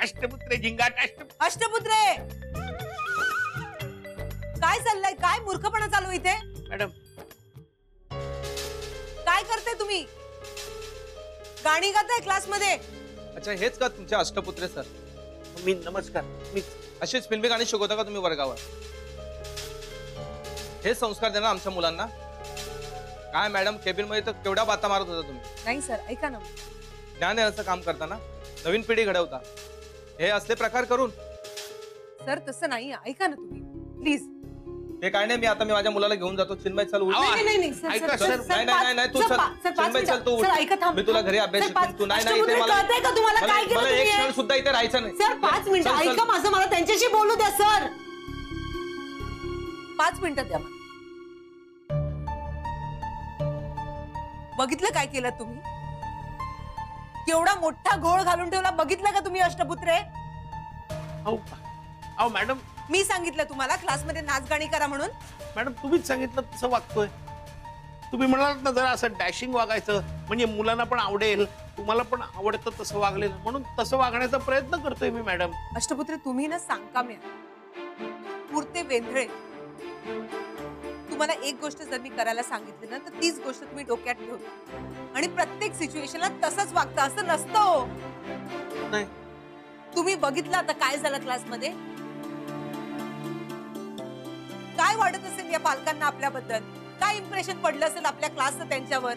अष्टपुत्रे झिंगाट अष्टपुत्रे काय चाललंय? काय मूर्खपणा चालू इथे? मॅडम काय करते तुम्ही? गाणी गाताय क्लास मध्ये? अच्छा हेच का तुमचे अष्टपुत्रे सर? मी नमस्कार मी अशीच फिल्मी गाणी शिकवता का तुम्ही वर्गावर? हे संस्कार देणार आमच्या मुलांना? काय मॅडम केबिन मध्ये तर केवढ्या बाता मारत होता तुम्ही. नाही सर ऐका ना. ज्ञान देण्याचं काम करताना नवीन पिढी घडवता हे असले प्रकार करून. सर तसं नाही ऐका ना तुम्ही प्लीज. ते काय नाही मी आता माझ्या मुलाला घेऊन जातो. चिन्मय चल उठ. नाही तू चल चिन्मय चल तू उठ. मी तुला घरी अभ्यास शिकवतो. तू नाही नाही इथे मला एक क्षण सुद्धा इथे राहायचं नाही. सर 5 मिनिटं ऐका माझं. मला त्यांच्याशी बोलू द्या सर. 5 मिनिटं द्या. बघितलं काय केलं तुम्ही? केवढा मोठा घोळ घालून ठेवला बघितलं का तुम्ही अष्टपुत्रे? अहो मॅडम मी सांगितलं तुम्हाला क्लासमध्ये नाच गाणी करा म्हणून? मॅडम तुम्हीच सांगितलं तसं वागतोय. तुम्ही म्हणालात ना जरा असं डॅशिंग वागायचं म्हणजे मुलांना पण आवडेल, तुम्हाला पण आवडतं तसं वागलेलं, म्हणून तसं वागण्याचा प्रयत्न करतोय मी मॅडम. अष्टपुत्रे तुम्ही ना सांकाम्या पुरते वेंधळे. तुम्हाला एक गोष्ट जर मी करायला सांगितली ना तर तीच गोष्ट तुम्ही डोक्यात ठेवता आणि प्रत्येक सिच्युएशनला तसंच वागता. असं नसतं. नाही तुम्ही बघितलं आता काय झालं क्लासमध्ये? काय वाटत असेल या पालकांना आपल्याबद्दल? काय इम्प्रेशन पडलं असेल आपल्या क्लासचं त्यांच्यावर?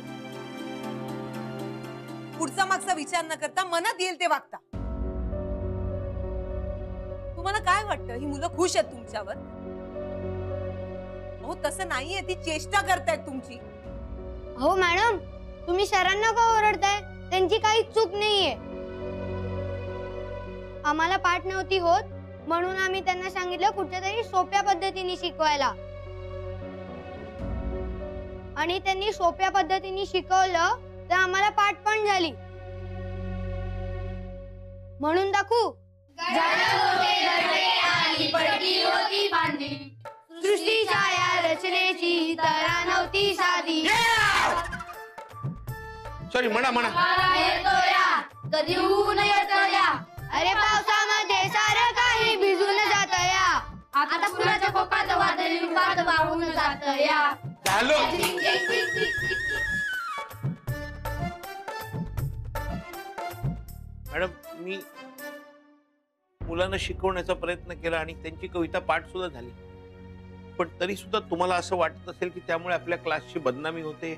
पुढचा मागचा विचार न करता मनात येईल ते वागता. तुम्हाला काय वाटतं ही मुलं खुश आहेत तुमच्यावर? हो तसं नाहीये. ती चेष्टा करतायत तुमची. हो मॅडम तुम्ही सरांना का ओरडताय? त्यांची काही चूक नाहीये. आम्हाला पाठ नव्हती होत म्हणून आम्ही त्यांना सांगितलं कुठेतरी सोप्या पद्धतीने शिकवायला आणि त्यांनी सोप्या पद्धतीने शिकवलं तर आम्हाला पाठ पण झाली. म्हणून दाखवू. सृष्टीच्या या रचनेची तरा नव्हती साधी. सॉरी म्हणा म्हणा. कधी ऊन येतया अरे पावसामध्ये सारं काही भिजून जातया. आता फुलाच्या कोपात वादळी रूपात वाहून जातया. मॅडम मी मुलांना शिकवण्याचा प्रयत्न केला आणि त्यांची कविता पाठ सुद्धा झाली, पण तरी सुद्धा तुम्हाला असं वाटत असेल की त्यामुळे आपल्या क्लासची बदनामी होते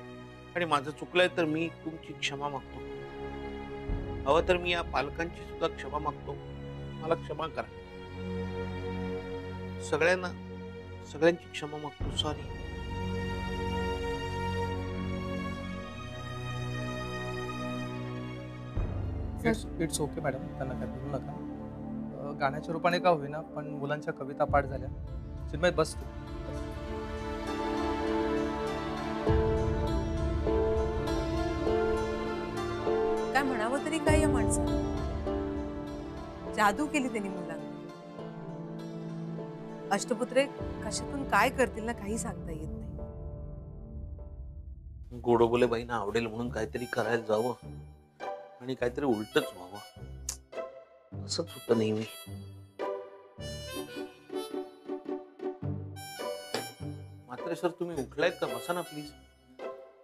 आणि माझं चुकलंय तर मी तुमची क्षमा मागतो. हवं तर मी या पालकांची सुद्धा क्षमा मागतो. मला क्षमा करा. सगळ्यांची क्षमा मागतो. सॉरी. It's okay madam. त्यांना काय बोलू नका. गाण्याच्या रूपाने का होईना पण मुलांच्या कविता पाठ झाल्या. चिन्मय बस तू. काय म्हणावं तरी काय या माणसाला? जादू केली त्यांनी मुलांना. अष्टपुत्रे कशातून काय करतील ना काही सांगता येत नाही. गोडबोले बाईंना आवडेल म्हणून काहीतरी करायला जावं आणि काहीतरी उलटच व्हावं. असंच होतं नेहमी. मात्र सर तुम्ही उठलायत का? बसा ना प्लीज.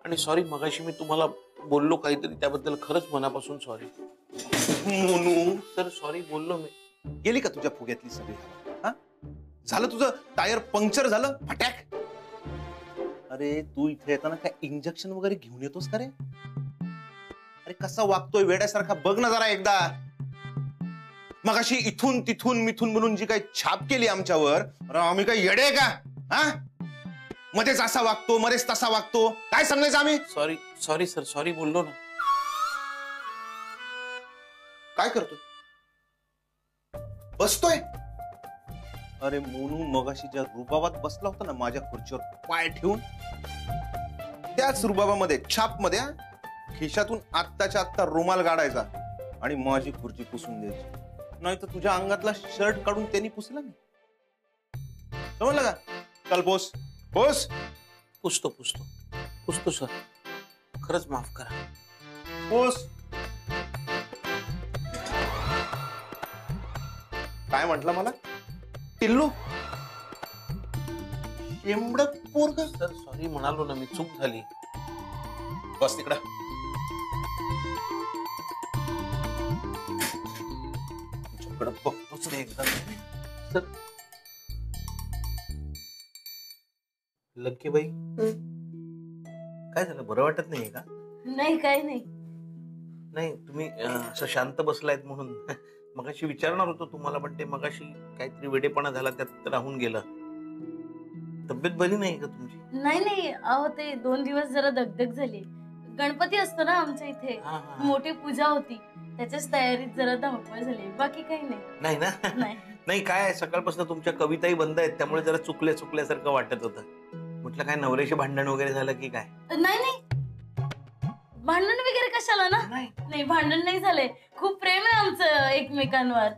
आणि सॉरी मगाशी मी तुम्हाला बोललो काहीतरी त्याबद्दल खरंच मनापासून सॉरी. सर सॉरी बोललो मी. गेली का तुझ्या फुग्यातली सगळी? झालं तुझं टायर पंक्चर झालं फटॅक? अरे तू इथे येताना काय इंजेक्शन वगैरे घेऊन येतोस का रे? अरे कसा वागतोय वेड्यासारखा बघ ना जरा एकदा. मगाशी इथून तिथून मिथून म्हणून जी काही छाप केली आमच्यावर, आम्ही काय येडे का? हा मध्येच असा वागतो मध्येच तसा वागतो, काय समजायचं आम्ही? सॉरी सॉरी सर सॉरी बोललो ना. काय करतोय? बसतोय? अरे मोनू मगाशी ज्या रुबाबात बसला होता ना माझ्या खुर्चीवर पाय ठेवून, त्याच रुबाबामध्ये छाप मध्ये खिशातून आत्ताच्या आत्ता रुमाल काढायचा आणि माझी खुर्ची पुसून द्यायची. नाही तर तुझ्या अंगातला शर्ट काढून त्यांनी पुसला मी. समजलं का? चल पोस पोस. पुसतो पुसतो पुसतो सर. खरंच माफ करा. बोस काय म्हटलं मला? टिल्लू शेंबड पोरग. सर सॉरी म्हणालो ना मी, चूक झाली. बस तिकडं. तुझ्याकडं बघतोच रे एकदा. सर लक्की बाई, काय झालं? बरं वाटत नाहीये का? नाही, काही नाही. नाही तुम्ही असं शांत बसलायत म्हणून मगाशी विचारणार होतो तुम्हाला, पण ते मगाशी काहीतरी वेडेपणा झाला, त्यात राहून गेलं. तब्येत बरी नाही का तुमची? नाही, अहो ते 2 दिवस जरा दगदग झाली. गणपती असतो ना आमच्या इथे, हा, हा. मोठी पूजा होती, त्याच्याच तयारीत जरा धावपळ झाली. बाकी काही नाही. नाही ना? नाही. नाही काय, सकाळपासून तुमच्या कविताही बंद आहेत, त्यामुळे जरा चुकल्यासारखं वाटत होतं. म्हटलं काय नवऱ्याशी भांडण वगैरे झालं की काय? नाही, भांडण वगैरे कशाला ना? नाही, भांडण नाही झाले. खूप प्रेम आहे आमचं एकमेकांवर.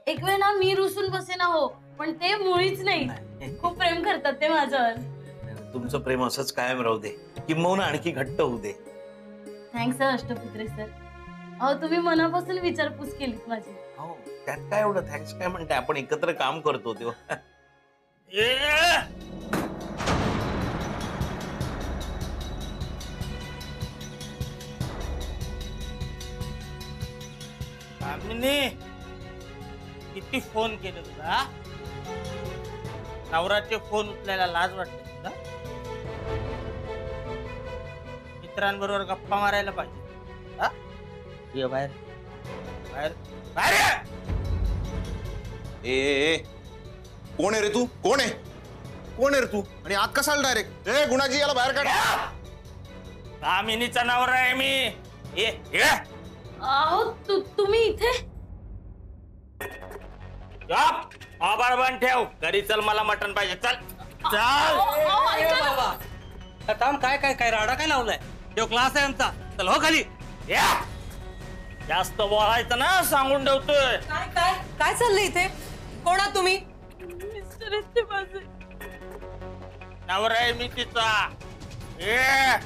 एक वेळ ना मी रुसून बसे ना, हो, पण ते मुळीच नाही. खूप प्रेम करतात ते माझ्यावर. तुमचं प्रेम असंच कायम राहू दे, किंबहुना आणखी घट्ट होऊ दे. Thanks Ashtaputre sir. अहो तुम्ही मनापासून विचारपूस केलीत माझी. हो, त्यात काय एवढं थँक्स काय म्हणते, आपण एकत्र काम करतो तेव्हा. किती फोन केले तुला? नवराचे फोन उचलायला लाज वाटते तुला? मित्रांबरोबर गप्पा मारायला पाहिजे. हा? ये बाहेर बाहेर बाहेर ये. ए कोण आहे रे तू? कोण आहे रे तू? आणि आत कसाल डायरेक्ट? ए गुणाजी, याला बाहेर काढ. कामिनीचा नवरा आहे मी. ये अहो तुम्ही इथे? आबाळ बन ठेव. घरी चल, मला मटण पाहिजे. चल चल. थांब, काय राडा काय लावलाय? तो क्लास आहे आमचा. चल हो खाली. या जास्त बोलायचं ना, सांगून ठेवतोय. काय काय काय चाललंय इथे? कोण आहात तुम्ही? मिस्टर ते माझे. नवरा आहे मी तिचा. ए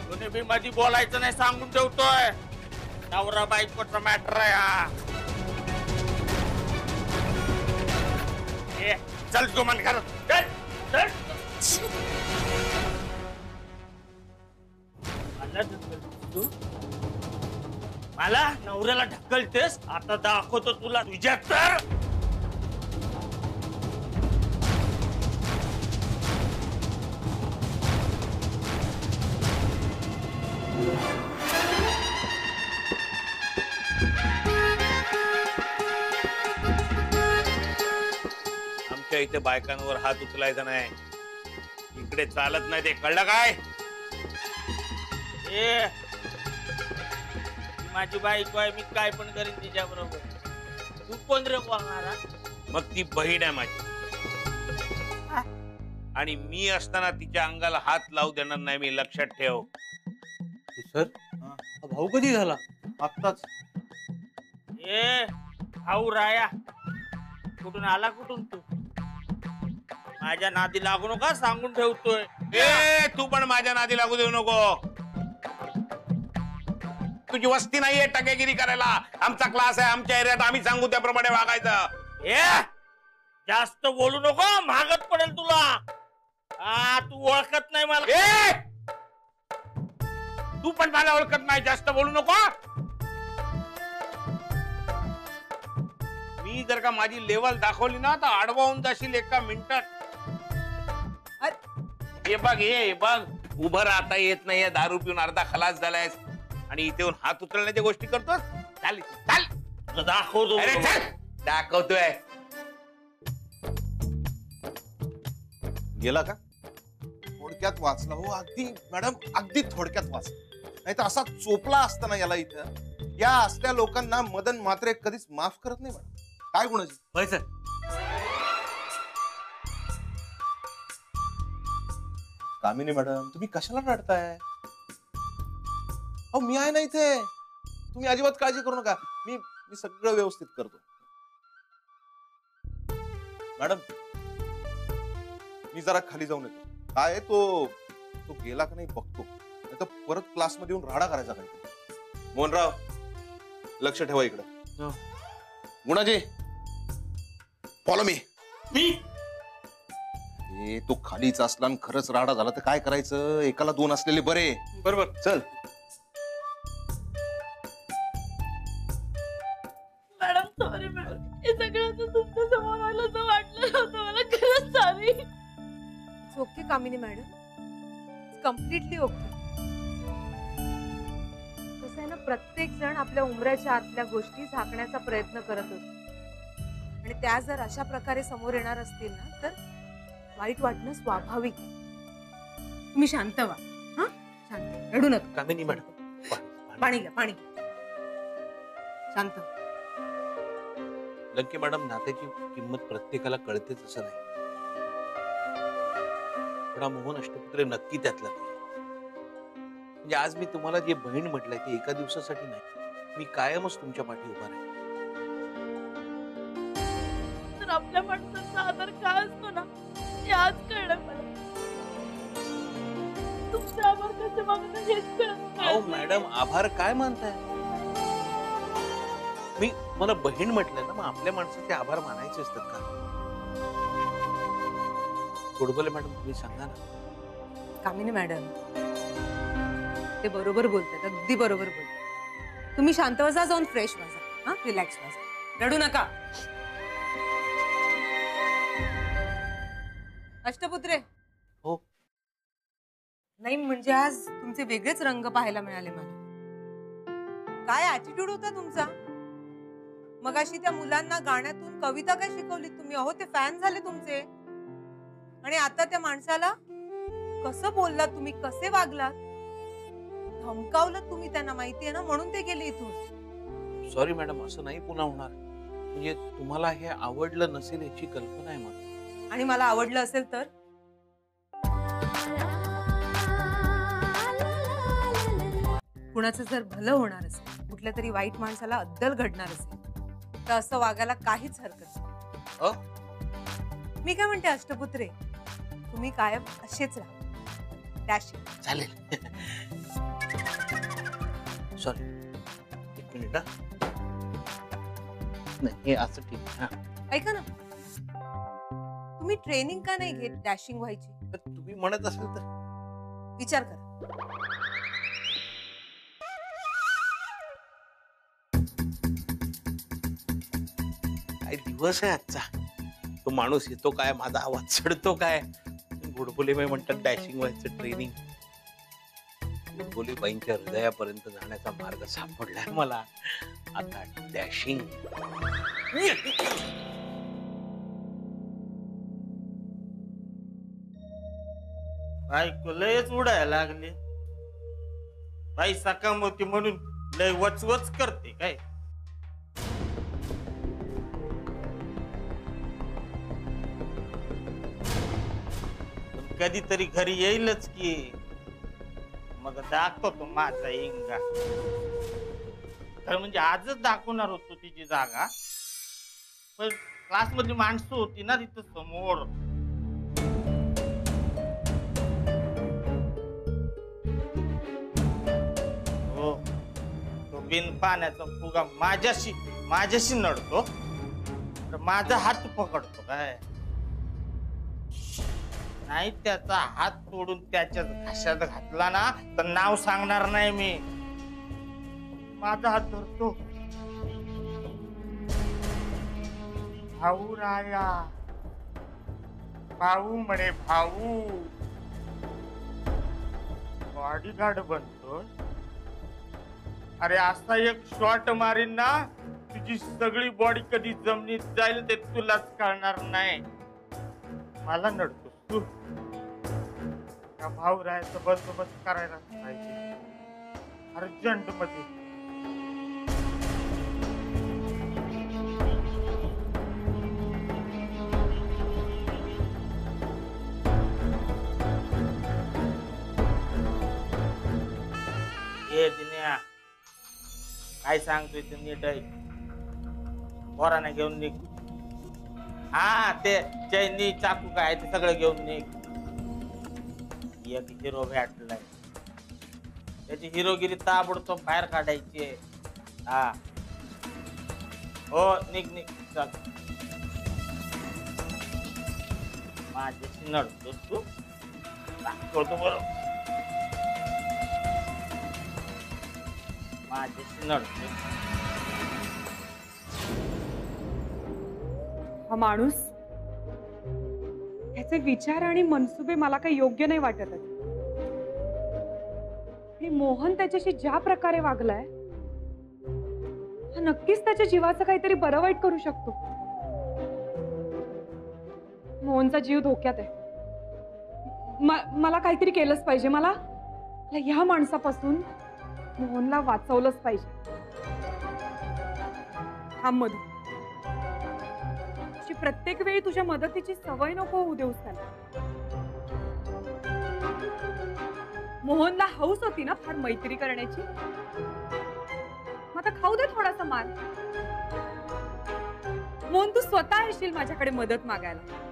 कोणी बी मध्ये बोलायचं नाही, सांगून ठेवतोय. नवरा बायकोचा मॅटर आहे हा. चल तू मन कर. मला नवऱ्याला ढकलतेस? आता दाखवतो तुला तुझ्या. तर आमच्या इथे बायकांवर हात उचलायचा नाही, इकडे चालत नाही, ते कळलं काय? ए माझी बायको आहे, मी काय पण करीन तिच्या बरोबर. तू कोण रे बोलणारा? मग ती बहीण आहे माझी, आणि मी असताना तिच्या अंगाला हात लावू देणार नाही मी, लक्षात ठेव. सर, भाऊ कधी झाला? आत्ताच. ए भाऊ राया, कुठून आला कुठून तू? माझ्या नादी लागू नका, सांगून ठेवतोय. ए तू पण माझ्या नादी लागू देऊ नको. तुझी वस्ती नाहीये टकेगिरी करायला. आमचा क्लास आहे, आमच्या एरियात आम्ही सांगू त्याप्रमाणे वागायचं. ए जास्त बोलू नको, महागत पडेल तुला. तू ओळखत नाही मला. ए तू पण मला ओळखत नाही, जास्त बोलू नको. मी जर का माझी लेवल दाखवली ना, तर आडवा होऊन जाशील एका मिनिटात. हे बघ, हे बघ, उभं राहता येत नाहीये, दारू पिऊन अर्धा खलास झालायस, आणि इथे येऊन हात उचलण्याच्या गोष्टी करतोस. चाल चाल, दाखवतो. अरे चल, दाखवतोय. गेला का? थोडक्यात वाचला हो, अगदी मॅडम, अगदी थोडक्यात वाचला. नाही तर असा चोपला असता ना याला इथं. या असल्या लोकांना मदन म्हात्रे कधीच माफ करत नाही मॅडम. काय गुणाची? होय सर. कामिनी मॅडम, तुम्ही कशाला रडताय? अहो मी आहे ना इथे, तुम्ही अजिबात काळजी करू नका. मी सगळं व्यवस्थित करतो. मॅडम मी जरा खाली जाऊन येतो. काय तो गेला का नाही बघतो. नाही तर परत क्लासमध्ये येऊन राडा करायचा काहीतरी. मोहनराव, लक्ष ठेवा इकडं. Gunaji, follow me. तू खालीच असला आणि खरंच राडा झाला तर काय करायचं? एकाला दोन असलेले बरे. बरोबर. चल. मॅडम सॉरी मॅडम, हे सगळं असं तुमच्या समोर आलं असं वाटलं नव्हतं मला. खरंच सॉरी. ओके कामिनी मॅडम, कम्प्लिटली ओके. कसं आहे ना, प्रत्येक जण आपल्या उमऱ्याच्या आतल्या गोष्टी झाकण्याचा प्रयत्न करत असतो आणि त्या जर अशा प्रकारे समोर येणार असतील ना तर वाईट वाटणं स्वाभाविक आहे. तुम्ही शांत व्हा. हा, शांत, रडू नका. कामिनी मॅडम, पाणी घ्या, पाणी. शांत. लंके मॅडम, नात्याची किंमत प्रत्येकाला कळतेच असं नाही. पण हा मोहन अष्टपुत्र नक्की त्यातला नाही. म्हणजे आज मी तुम्हाला जे बहीण म्हटलंय ते एका दिवसासाठी नाही. मी कायमच तुमच्या पाठी उभा राहील. तर आपल्या माणसांचा आदर काय असतो ना हे आज कळलं मला. तुमचे आभार कसे मागणं हेच कळत अहो मॅडम, आभार काय मानताय? मी मला बहीण म्हटलं ना, मग आपल्या माणसाचे आभार मानायचे असतात का? गोडबोले मॅडम, तुम्ही सांगा ना. कामिनी मॅडम, ते बरोबर बोलतात, अगदी बरोबर बोलतात. तुम्ही शांत वाजा, जाऊन फ्रेश वाजा. हा, रिलॅक्स वाजा, रडू नका. अष्टपुत्रे. हो. नाही म्हणजे आज तुमचे वेगळेच रंग पाहायला मिळाले मला. काय ऍटिट्यूड होता तुमचा? मगाशी त्या मुलांना गाण्यातून कविता काय शिकवली तुम्ही? अहो ते फॅन झाले तुमचे. आणि आता त्या माणसाला कसं बोललात तुम्ही, कसे वागलात, धमकावलं तुम्ही त्यांना, माहितीये ना, म्हणून ते गेले इथून. सॉरी मॅडम, असं नाही पुन्हा होणार. म्हणजे तुम्हाला हे आवडलं नसेल याची कल्पना आहे मला. आणि मला आवडलं असेल तर? कुणाचं जर भलं होणार असेल, कुठल्या तरी वाईट माणसाला अद्दल घडणार असेल तर असं वागायला काहीच हरकत नाही. मी काय म्हणते अष्टपुत्रे, तुम्ही कायम असेच राहा. डॅशिंग. चालेल. सॉरी, एक मिनिट. नाही, हे असं ठीक आहे. ऐका ना, तुम्ही ट्रेनिंग का नाही घेत डॅशिंग व्हायची? तर तुम्ही म्हणत असेल तर विचार करा. काय दिवस आहे आजचा. तो माणूस येतो काय, माझा आवाज चढतो काय. गोडबोले बाई म्हणतात डॅशिंग व्हायचं ट्रेनिंग. गोडबोले बाईंच्या हृदयापर्यंत जाण्याचा मार्ग सापडलाय मला. आता डॅशिंग. बायको लयच उडायला लागले. बाई सकाम होती म्हणून लय वचवच करते काय. कधीतरी घरी येईलच की, मग दाखवतो माझा इंगा. खरं म्हणजे आजच दाखवणार होतो तिची जागा, पण क्लास मधली माणसं होती ना तिथं समोर. हो, तो बिन पाण्याचा फुगा माझ्याशी नडतो, तर माझा हात पकडतो काय. नाही त्याचा हात तोडून त्याच्या घशात घातला ना तर नाव सांगणार नाही मी. माझा हात धरतो. भाऊ राया, भाऊ म्हणे भाऊ. बॉडीगार्ड बनतो. अरे असा एक शॉट मारीन ना, तुझी सगळी बॉडी कधी जमिनीत जाईल ते तुलाच कळणार नाही. मला नडतोस तू. त्या भाऊ रायाचा बंदोबस्त करायला पाहिजे अर्जंट मध्ये. ये दिन्या, काय सांगतोय ते नीट आहे. पोराने घेऊन निघ. हा, ते चैनी चाकू काय ते सगळं घेऊन निघ. एक हिरो भेटलाय. त्याची हिरोगिरी ताबडतोब बाहेर काढायची आहे. हा हो निघ निघ चल. माझ्याशी नडतोस तू? करतो बरं. माझ्याशी नडतो. हा माणूस, ह्याचे विचार आणि मनसुबे मला काही योग्य नाही वाटत आहेत. आणि मोहन त्याच्याशी ज्या प्रकारे वागलाय, हा नक्कीच त्याच्या जीवाचं काहीतरी बरं वाईट करू शकतो. मोहनचा जीव धोक्यात आहे. मला काहीतरी केलंच पाहिजे. मला ह्या माणसापासून मोहनला वाचवलंच पाहिजे. हा मधू, प्रत्येक वेळी तुझ्या मदतीची सवय नको होऊ देऊस त्याला. मोहनला हौस होती ना फार मैत्री करण्याची. मग आता खाऊ दे थोडासा मार. मोहन, तू स्वतः येशील माझ्याकडे मदत मागायला.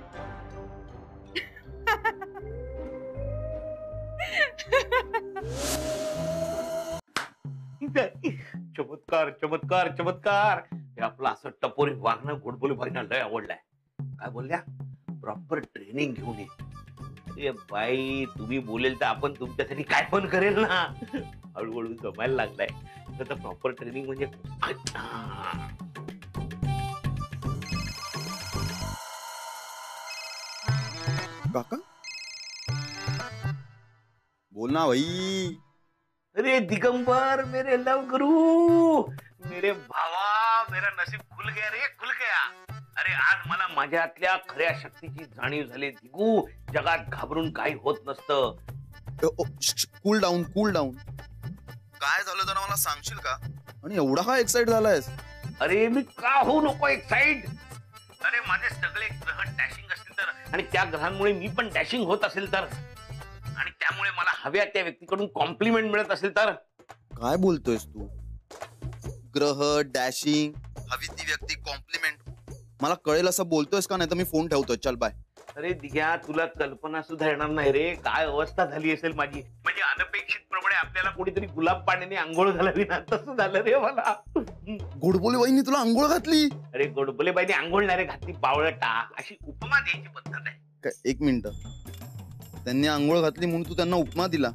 चमत्कार चमत्कार चमत्कार. हे आपलं असं टपोरी वागणं गोडबोली बाईंना लय आवडलंय. काय बोलल्या? प्रॉपर ट्रेनिंग घेऊन ये. अरे बाई, तुम्ही बोलेल तर आपण तुमच्यासाठी काय पण करेल ना. हळूहळू जमायला लागलाय. तर प्रॉपर ट्रेनिंग म्हणजे काका बोल ना भाई. अरे दिगंबर, मेरे लव गुरु, मेरे भावा, मेरा नसीब खुल गया रे, खुल गया. अरे आज मला माझ्यातल्या खऱ्या शक्तीची जाणीव झाली. दिगू, जगात घाबरून काही होत नसतं. Cool down, cool down. काय झालं जरा मला सांगशील का? आणि एवढा का एक्साइट झालायस? अरे मी का होऊ नको एक्साइट? अरे माझे सगळे ग्रह डॅशिंग असतील तर, आणि त्या ग्रहांमुळे मी पण डॅशिंग होत असेल तर, आणि त्यामुळे मला हव्या त्या व्यक्तीकडून कॉम्प्लिमेंट मिळत असेल तर. काय बोलतोयस तू? ग्रह डॅशिंग, हवी ती व्यक्ती, कॉम्प्लिमेंट. मला कळेल असं बोलतोयस का? नाही तर मी फोन ठेवतोय. चल बाय. अरे दिग्या, तुला कल्पना सुद्धा येणार नाही रे काय अवस्था झाली असेल माझी. म्हणजे अनपेक्षित प्रमाणे आपल्याला कोणीतरी गुलाब पाण्याने आंघोळ घालावी ना, तसं झालं रे मला. गोडबोले बाईंनी तुला आंघोळ घातली? अरे गोडबोले बाईने आंघोळ नाही रे घातली, बावळटा, अशी उपमा द्यायची पद्धत आहे. एक मिनिट, त्यांनी आंघोळ घातली म्हणून तू त्यांना उपमा दिला?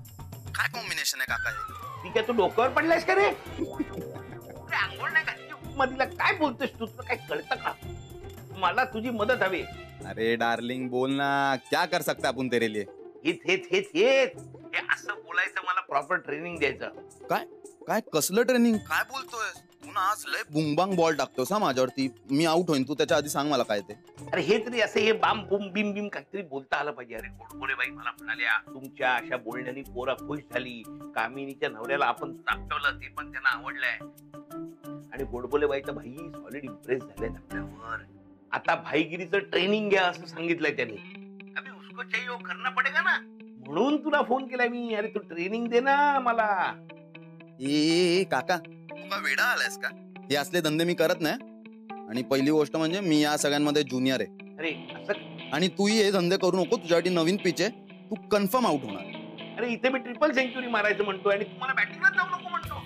काय कॉम्बिनेशन आहे काका हे? ठीक आहे, तू डोक्यावर पडलायस का रे? आंघोळ नाही घातली, उपमा दिला. काय बोलतोस तू? तुला काय कळतं का? मला तुझी मदत हवी. अरे डार्लिंग बोल ना, क्या कर सकता आपण तेरे लिए? हे असं बोलायचं, मला प्रॉपर ट्रेनिंग द्यायचं. काय काय कसलं ट्रेनिंग? काय बोलतोय तू? ना आज लय बुंगबांग बॉल टाकतोस हा माझ्यावरती. मी आउट होईन, तू त्याच्या आधी सांग मला काय ते. अरे हे तरी असं हे बाम बुम बिम बिम काहीतरी बोलता आलं पाहिजे. अरे गोडबोले बाई मला म्हणाल्या, तुमच्या अशा बोलण्याने पोरा खुश झाली. कामिनीच्या नवऱ्याला आपण चापटवलं, ते पण त्यांना आवडलंय. आणि गोडबोले बाईचा भाई सॉलिड इम्प्रेस झाले आपल्यावर. आता भाईगिरीचं ट्रेनिंग घ्या असं सांगितलंय त्यांनी. अबे उसको चाहिए वो करना पडेगा ना, म्हणून तुला फोन केलाय मी. अरे तू ट्रेनिंग दे ना मला. ए काका, तू का वेडा आलायस का? हे असले धंदे मी करत नाही. आणि पहिली गोष्ट म्हणजे मी या सगळ्यांमध्ये ज्युनियर आहे. अरे असं, आणि तूही हे धंदे करू नको. तुझ्यासाठी नवीन पिच आहे, तू कन्फर्म आउट होणार. अरे इथे मी ट्रिपल सेंचुरी मारायचं म्हणतोय आणि तुम्हाला बॅटिंगला जाऊ नको म्हणतो.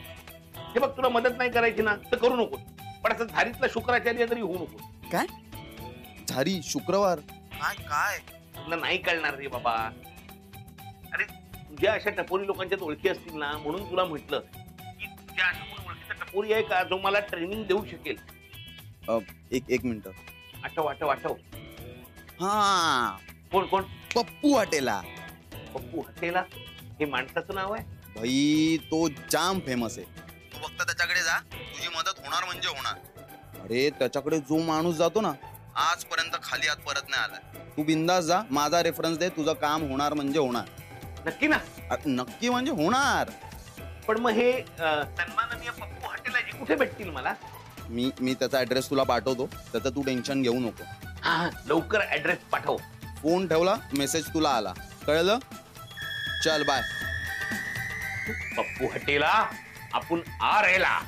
हे बघ, तुला मदत नाही करायची ना तर करू नको, पण असं धारीतला शुक्राचार्य तरी होऊ नको. काय झारी शुक्रवार? काय काय तुला नाही कळणार रे बाबा. अरे तुझ्या अशा टपोरी लोकांच्यात ओळखी असतील ना, म्हणून तुला म्हटलं की तुझ्या अशा कोणी ओळखीचा टपोरी आहे का जो मला ट्रेनिंग देऊ शकेल? एक मिनिट. आठव आठव आठव. हा, कोण कोण? पप्पू हॉटेला. पप्पू हॉटेला हे माणसाचं नाव आहे भाई? तो जाम फेमस आहे. तू फक्त त्याच्याकडे जा, तुझी मदत होणार म्हणजे होणार. अरे त्याच्याकडे जो माणूस जातो ना, आजपर्यंत खाली हात परत नाही आला. तू बिंदास जा, माझा रेफरन्स दे, तुझं काम होणार म्हणजे होणार. नक्की ना? नक्की म्हणजे होणार. पण मग हे सन्माननीय पप्पू हॉटेलाजी कुठे भेटतील मला? मी त्याचा ऍड्रेस तुला पाठवतो, त्याचं तू टेन्शन घेऊ नको. हा, लवकर ऍड्रेस पाठव. फोन ठेवला, मेसेज तुला आला, कळलं? चल बाय. पप्पू हॉटेला आपण आ राहिला.